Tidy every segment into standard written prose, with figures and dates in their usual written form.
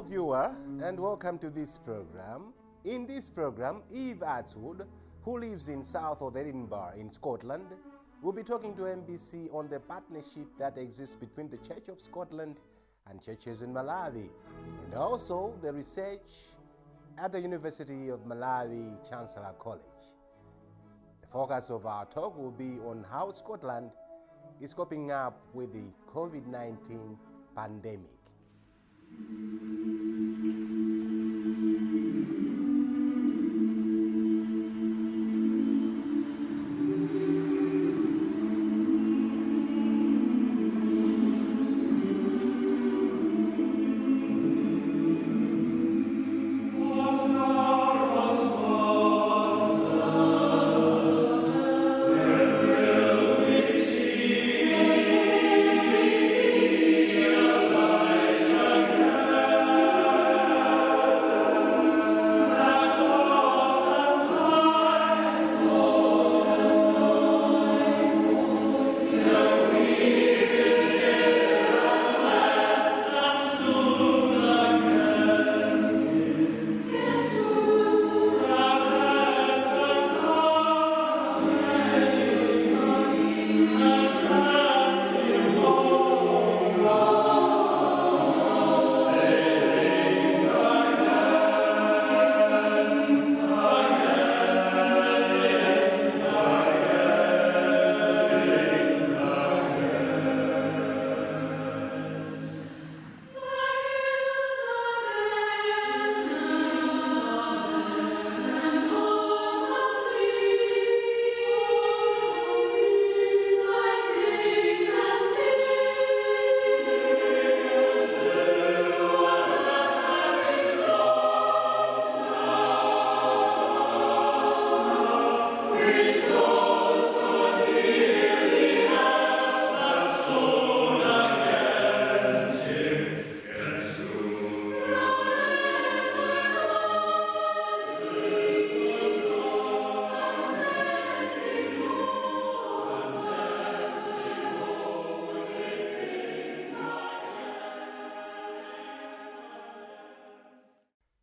viewer, and welcome to this program. In this program, Eve Hartswood, who lives in south of Edinburgh in Scotland, will be talking to MBC on the partnership that exists between the Church of Scotland and churches in Malawi, and also the research at the University of Malawi Chancellor College. The focus of our talk will be on how Scotland is coping up with the COVID-19 pandemic.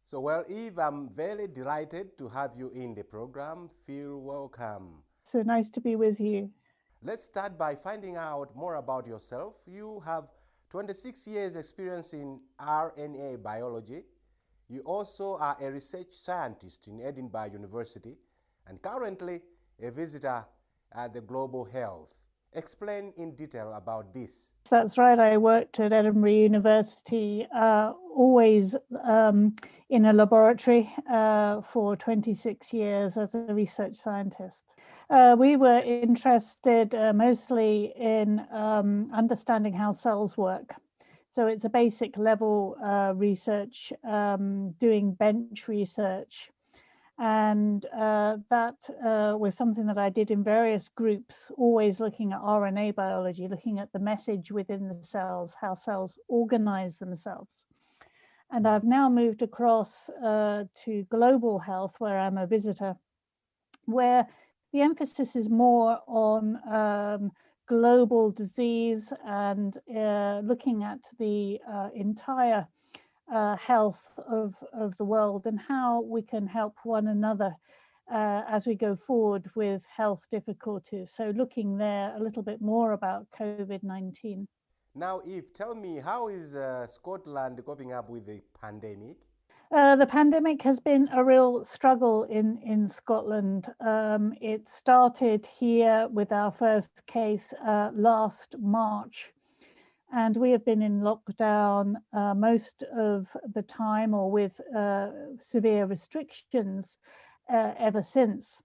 So, well, Eve, I'm very delighted to have you in the program. Feel welcome. So nice to be with you. Let's start by finding out more about yourself. You have 26 years experience in RNA biology. You also are a research scientist in Edinburgh University and currently a visitor at the Global Health. Explain in detail about this. That's right. I worked at Edinburgh University, always in a laboratory for 26 years as a research scientist. We were interested mostly in understanding how cells work. So it's a basic level research, doing bench research. And that was something that I did in various groups, always looking at RNA biology, looking at the message within the cells, how cells organize themselves. And I've now moved across to global health, where I'm a visitor, where the emphasis is more on global disease and looking at the entire health of the world and how we can help one another as we go forward with health difficulties. So looking there a little bit more about COVID-19. Now, Eve, tell me, how is Scotland coping up with the pandemic? The pandemic has been a real struggle in Scotland. It started here with our first case last March. And we have been in lockdown most of the time, or with severe restrictions ever since.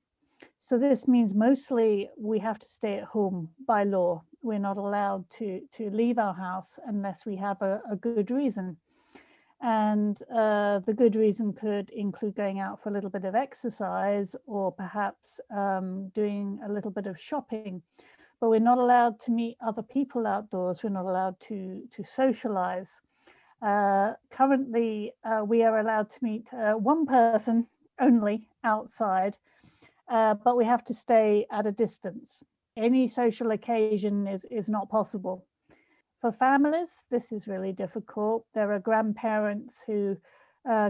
So this means mostly we have to stay at home by law. We're not allowed to leave our house unless we have a good reason. And the good reason could include going out for a little bit of exercise, or perhaps doing a little bit of shopping. But we're not allowed to meet other people outdoors. We're not allowed to socialize. Currently, we are allowed to meet one person only outside, but we have to stay at a distance. Any social occasion is not possible. For families, this is really difficult. There are grandparents who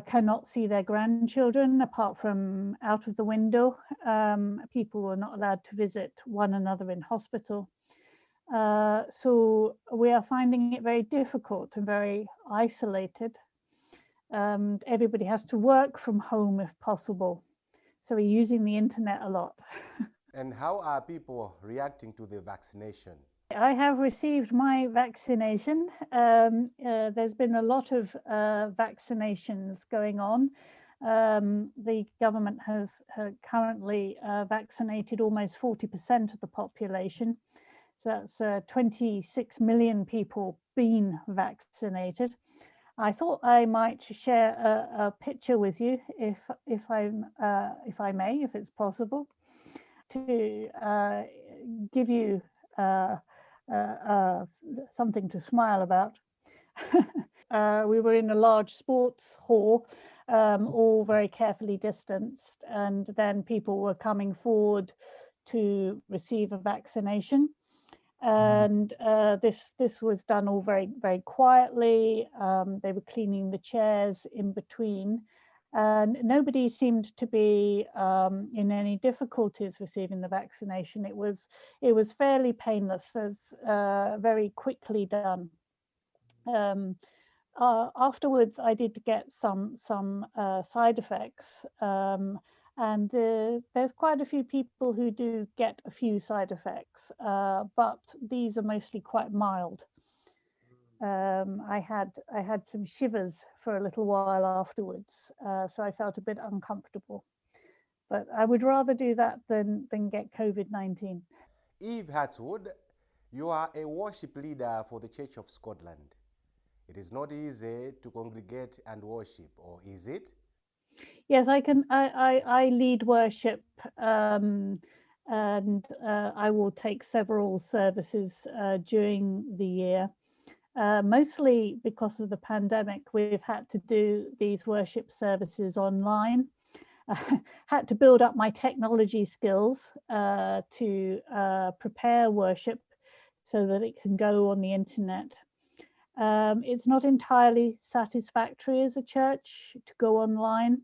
cannot see their grandchildren apart from out of the window. People are not allowed to visit one another in hospital. So we are finding it very difficult and very isolated. Everybody has to work from home if possible. So we're using the internet a lot. And how are people reacting to the vaccination? I have received my vaccination. There's been a lot of vaccinations going on. The government has currently vaccinated almost 40% of the population. So that's 26 million people being vaccinated. I thought I might share a picture with you, if I may, if it's possible, to give you something to smile about. We were in a large sports hall, all very carefully distanced, and then people were coming forward to receive a vaccination. And this was done all very, very quietly. They were cleaning the chairs in between, and nobody seemed to be in any difficulties receiving the vaccination. It was fairly painless. There's very quickly done. Afterwards, I did get some side effects. And there's quite a few people who do get a few side effects, but these are mostly quite mild. I had some shivers for a little while afterwards, so I felt a bit uncomfortable. But I would rather do that than get COVID-19. Eve Hartswood, you are a worship leader for the Church of Scotland. It is not easy to congregate and worship, or is it? Yes, I lead worship, and I will take several services during the year. Mostly because of the pandemic, we've had to do these worship services online. Had to build up my technology skills to prepare worship so that it can go on the internet. It's not entirely satisfactory as a church to go online.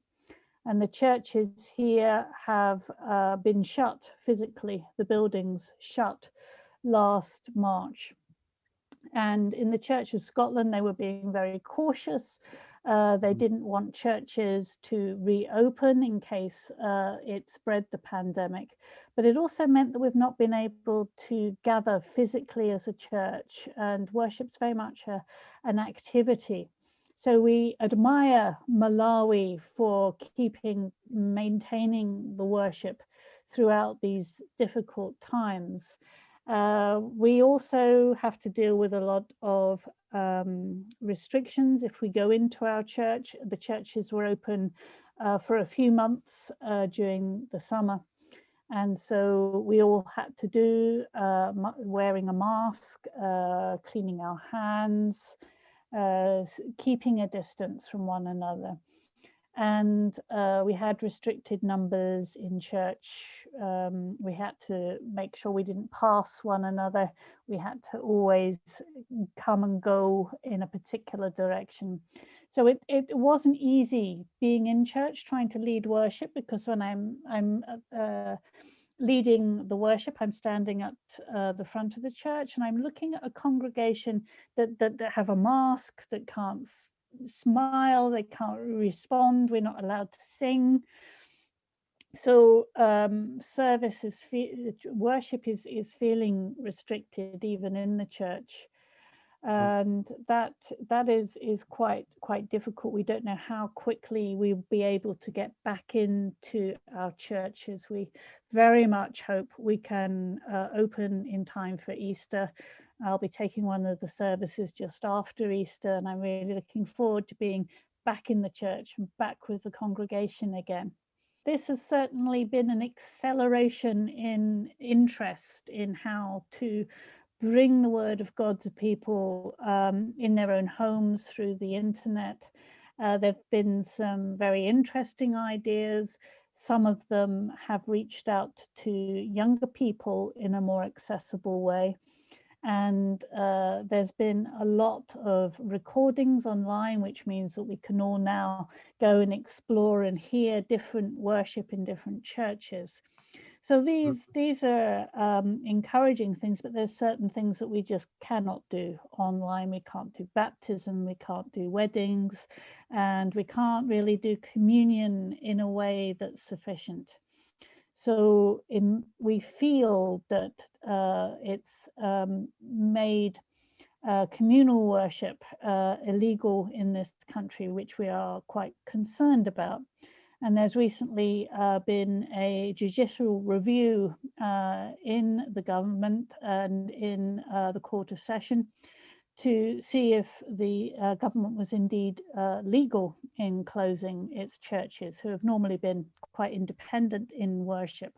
And the churches here have been shut physically, the buildings shut last March. And in the Church of Scotland, they were being very cautious. They didn't want churches to reopen in case it spread the pandemic. But it also meant that we've not been able to gather physically as a church, and worship's very much an activity. So we admire Malawi for maintaining the worship throughout these difficult times. We also have to deal with a lot of restrictions. If we go into our church, the churches were open for a few months during the summer. And so we all had to do wearing a mask, cleaning our hands, keeping a distance from one another. And we had restricted numbers in church. We had to make sure we didn't pass one another. We had to always come and go in a particular direction. So it wasn't easy being in church, trying to lead worship, because when I'm leading the worship, I'm standing at the front of the church, and I'm looking at a congregation that have a mask, that can't smile, they can't respond, we're not allowed to sing. So worship is feeling restricted even in the church, and that is quite difficult. We don't know how quickly we'll be able to get back into our churches. We very much hope we can open in time for Easter. I'll be taking one of the services just after Easter, and I'm really looking forward to being back in the church and back with the congregation again. This has certainly been an acceleration in interest in how to bring the word of God to people in their own homes through the internet. There have been some very interesting ideas. Some of them have reached out to younger people in a more accessible way. And there's been a lot of recordings online, which means that we can all now go and explore and hear different worship in different churches. So these are encouraging things, but there's certain things that we just cannot do online. We can't do baptism, we can't do weddings, and we can't really do communion in a way that's sufficient. So we feel that it's made communal worship illegal in this country, which we are quite concerned about. And there's recently been a judicial review in the government and in the Court of Session to see if the government was indeed legal in closing its churches, who have normally been quite independent in worship.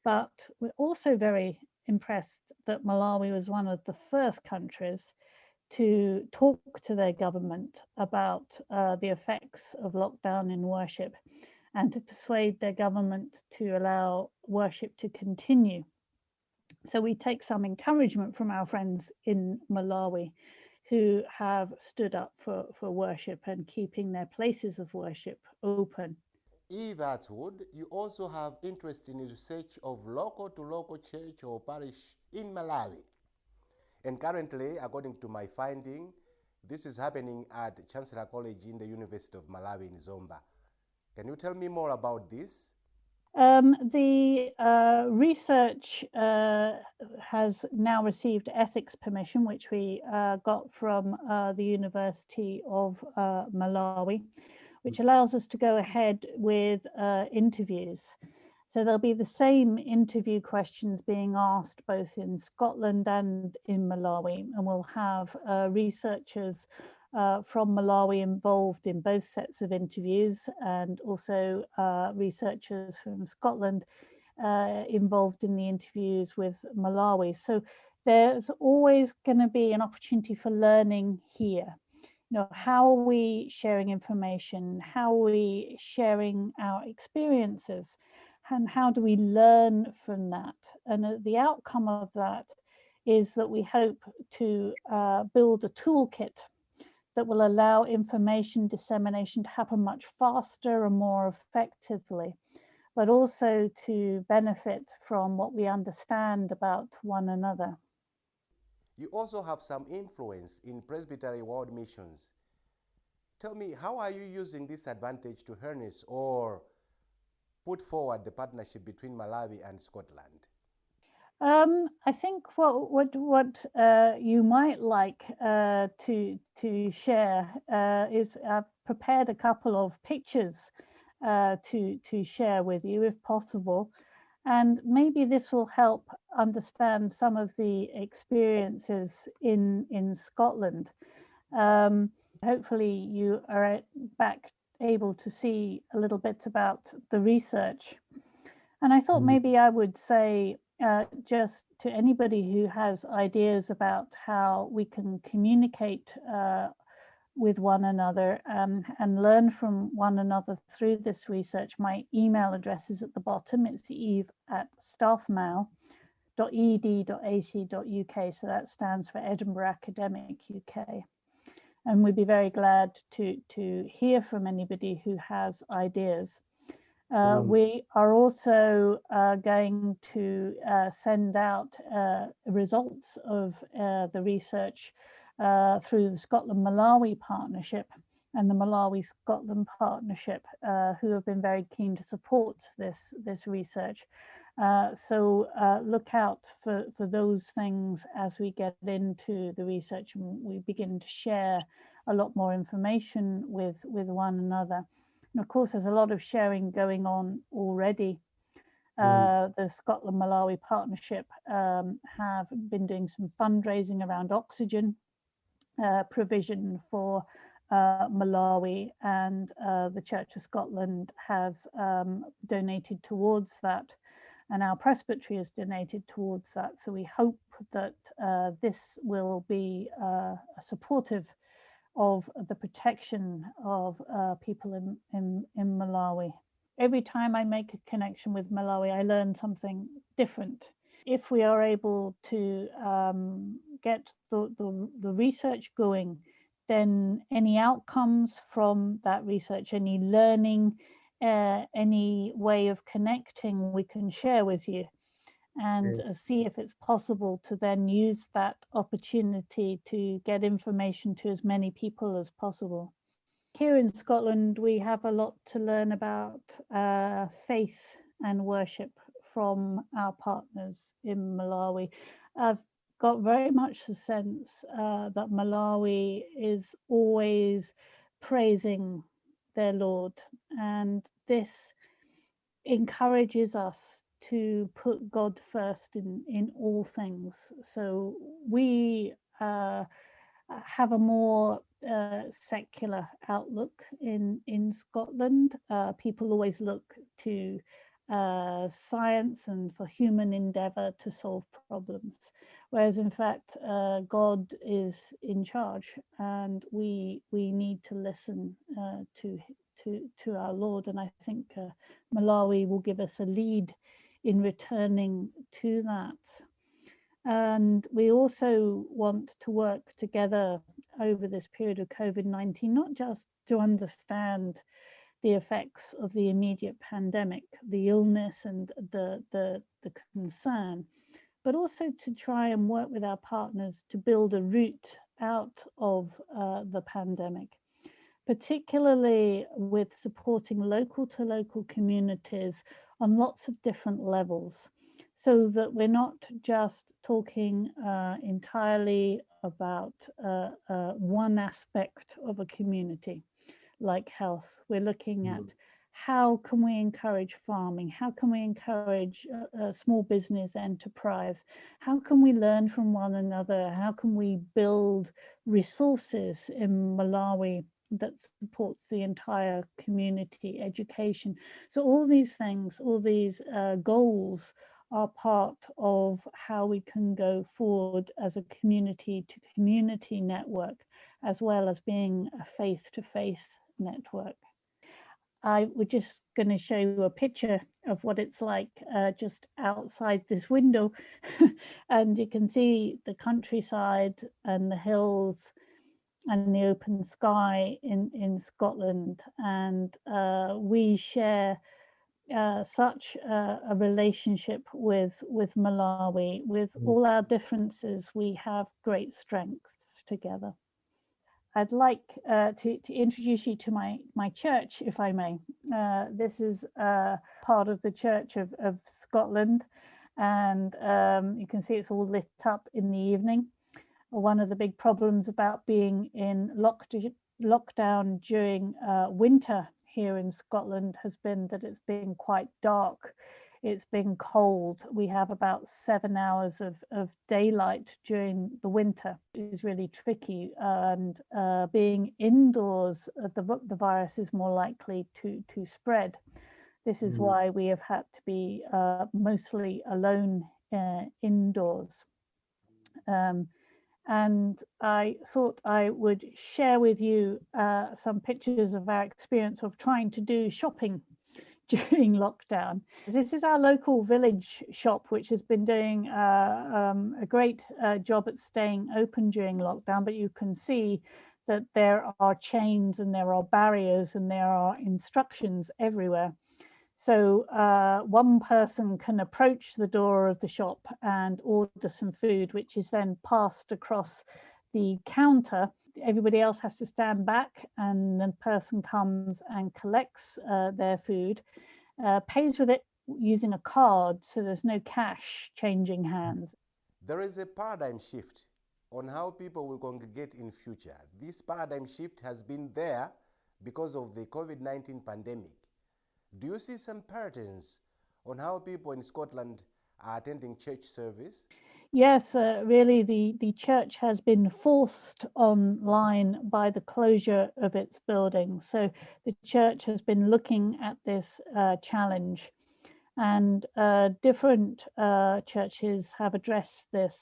But we're also very impressed that Malawi was one of the first countries to talk to their government about the effects of lockdown in worship and to persuade their government to allow worship to continue. So we take some encouragement from our friends in Malawi who have stood up for worship and keeping their places of worship open. Eve Hartswood, you also have interest in research of local to local church or parish in Malawi. And currently, according to my finding, this is happening at Chancellor College in the University of Malawi in Zomba. Can you tell me more about this? The research has now received ethics permission, which we got from the University of Malawi, which allows us to go ahead with interviews. So there'll be the same interview questions being asked both in Scotland and in Malawi, and we'll have researchers from Malawi involved in both sets of interviews, and also researchers from Scotland involved in the interviews with Malawi. So there's always going to be an opportunity for learning here. You know, how are we sharing information? How are we sharing our experiences? And how do we learn from that? And the outcome of that is that we hope to build a toolkit that will allow information dissemination to happen much faster and more effectively, but also to benefit from what we understand about one another. You also have some influence in Presbytery World Missions. Tell me, how are you using this advantage to harness or put forward the partnership between Malawi and Scotland? I think what you might like to share is I've prepared a couple of pictures to share with you, if possible, and maybe this will help understand some of the experiences in Scotland. Hopefully, you are back able to see a little bit about the research, and I thought maybe I would say. Just to anybody who has ideas about how we can communicate with one another and learn from one another through this research, my email address is at the bottom. It's eve@staffmal.ed.ac.uk. So that stands for Edinburgh Academic UK. And we'd be very glad to hear from anybody who has ideas. We are also going to send out results of the research through the Scotland-Malawi partnership and the Malawi-Scotland partnership, who have been very keen to support this research. So look out for those things as we get into the research and we begin to share a lot more information with one another. And of course, there's a lot of sharing going on already. The Scotland-Malawi partnership have been doing some fundraising around oxygen provision for Malawi, and the Church of Scotland has donated towards that, and our presbytery has donated towards that. So we hope that this will be supportive of the protection of people in Malawi. Every time I make a connection with Malawi, I learn something different. if we are able to get the research going, then any outcomes from that research, any learning, any way of connecting, we can share with you, and see if it's possible to then use that opportunity to get information to as many people as possible. Here in Scotland, we have a lot to learn about faith and worship from our partners in Malawi. I've got very much the sense that Malawi is always praising their Lord, and this encourages us to put God first in all things. So we have a more secular outlook in Scotland. People always look to science and for human endeavor to solve problems, whereas in fact God is in charge, and we need to listen to our Lord. And I think Malawi will give us a lead in returning to that. And we also want to work together over this period of COVID-19, not just to understand the effects of the immediate pandemic, the illness and the concern, but also to try and work with our partners to build a route out of the pandemic, particularly with supporting local to local communities on lots of different levels, so that we're not just talking entirely about one aspect of a community like health. We're looking at how can we encourage farming? How can we encourage small business enterprise? How can we learn from one another? How can we build resources in Malawi that supports the entire community, education? So all these things, all these goals are part of how we can go forward as a community to community network, as well as being a faith to faith network. We're just going to show you a picture of what it's like just outside this window. And you can see the countryside and the hills and the open sky in Scotland. And we share such a relationship with Malawi. With all our differences, we have great strengths together. I'd like to introduce you to my church, if I may. This is part of the Church of Scotland, and you can see it's all lit up in the evening. One of the big problems about being in lockdown during winter here in Scotland has been that it's been quite dark. It's been cold. We have about 7 hours of daylight during the winter. It is really tricky, and being indoors, the virus is more likely to spread. This is why we have had to be mostly alone indoors. And I thought I would share with you some pictures of our experience of trying to do shopping during lockdown. This is our local village shop, which has been doing a great job at staying open during lockdown, but you can see that there are chains and there are barriers and there are instructions everywhere. So one person can approach the door of the shop and order some food, which is then passed across the counter. Everybody else has to stand back, and the person comes and collects their food, pays with it using a card, so there's no cash changing hands. There is a paradigm shift on how people will congregate in future. This paradigm shift has been there because of the COVID-19 pandemic. Do you see some patterns on how people in Scotland are attending church service? Yes, really, the church has been forced online by the closure of its buildings. So the church has been looking at this challenge, and different churches have addressed this.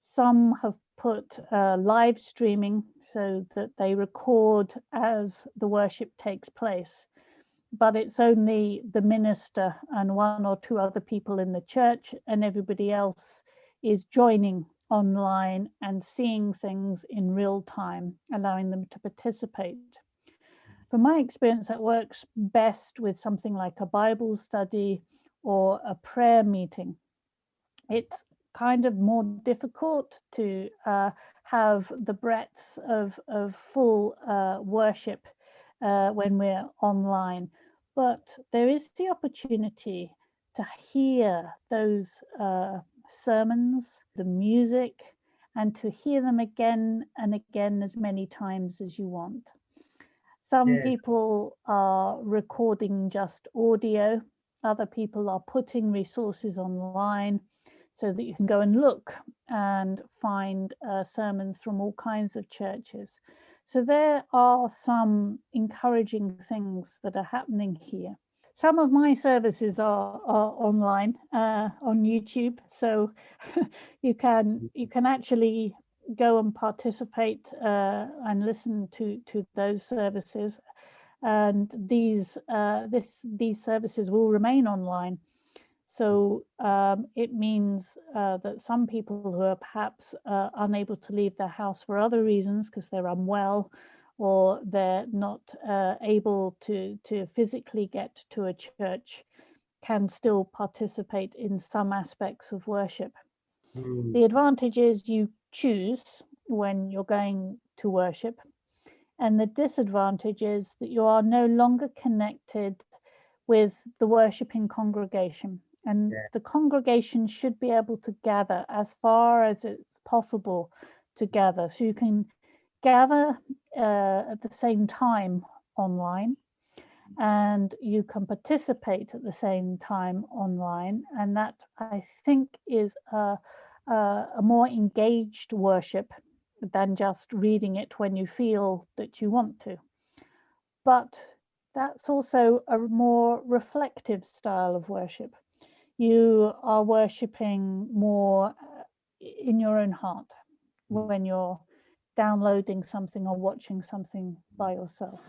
Some have put live streaming so that they record as the worship takes place. but it's only the minister and one or two other people in the church, and everybody else is joining online and seeing things in real time, allowing them to participate. From my experience, that works best with something like a Bible study or a prayer meeting. It's kind of more difficult to have the breadth of full worship when we're online, but there is the opportunity to hear those sermons, the music, and to hear them again and again as many times as you want. Some people are recording just audio, other people are putting resources online so that you can go and look and find sermons from all kinds of churches. So there are some encouraging things that are happening here. Some of my services are online on YouTube, so you can actually go and participate and listen to those services, and these services will remain online. So it means that some people who are perhaps unable to leave their house for other reasons, because they're unwell or they're not able to physically get to a church, can still participate in some aspects of worship. The advantage is you choose when you're going to worship, and the disadvantage is that you are no longer connected with the worshipping congregation, and the congregation should be able to gather as far as it's possible to gather. So you can gather at the same time online, and you can participate at the same time online, and that, I think, is a more engaged worship than just reading it when you feel that you want to. But that's also a more reflective style of worship. You are worshipping more in your own heart when you're downloading something or watching something by yourself.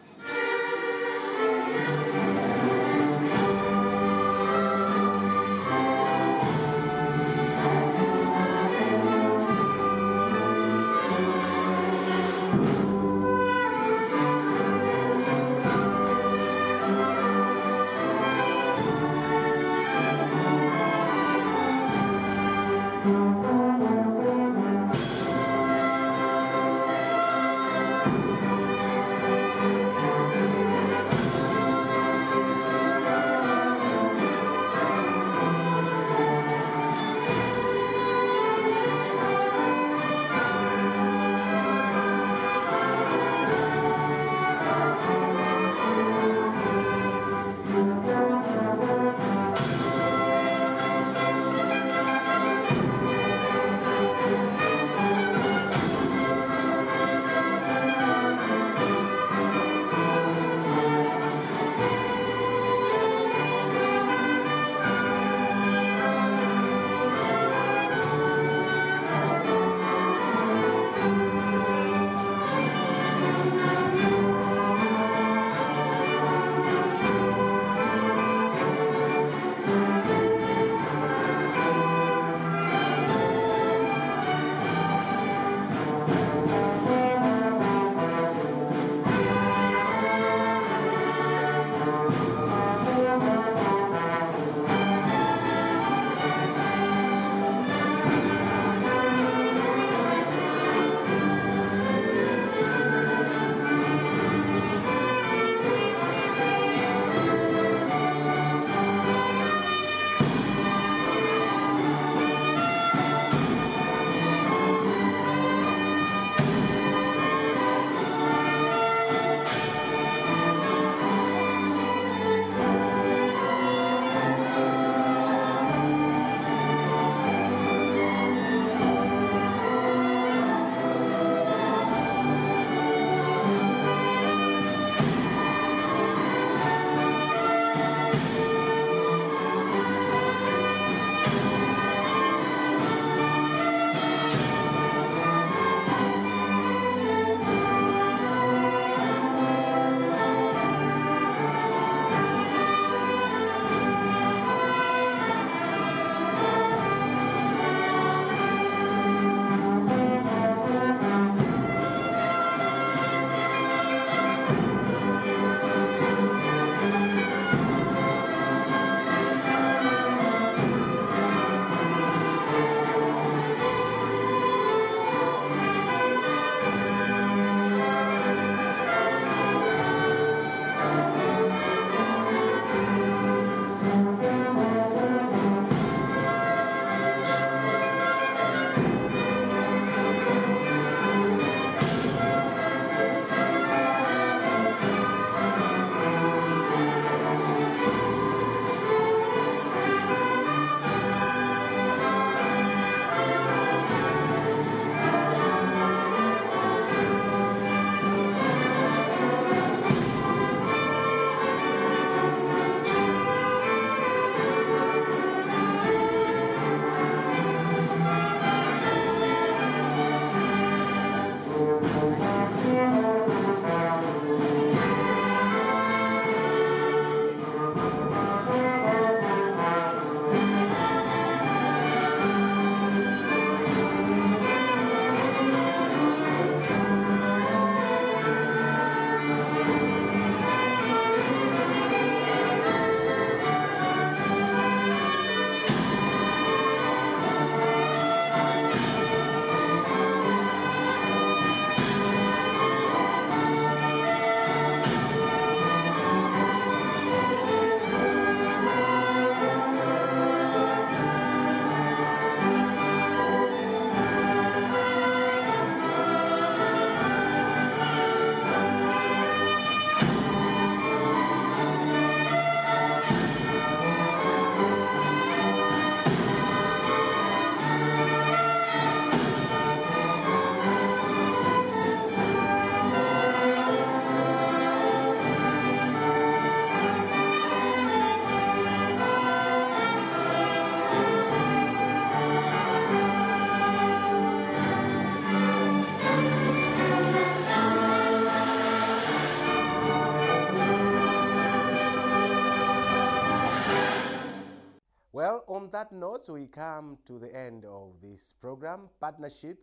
Well, on that note, we come to the end of this program, Partnership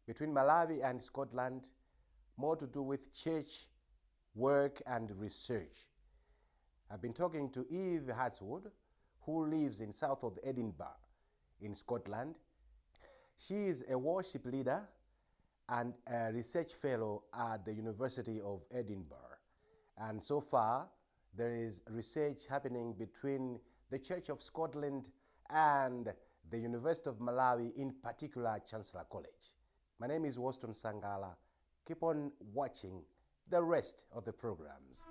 between Malawi and Scotland, more to do with church, work and research. I've been talking to Eve Hartswood, who lives in south of Edinburgh in Scotland. She is a worship leader and a research fellow at the University of Edinburgh. And so far, there is research happening between the Church of Scotland and the University of Malawi, in particular Chancellor College. My name is Waston Sangala. Keep on watching the rest of the programs.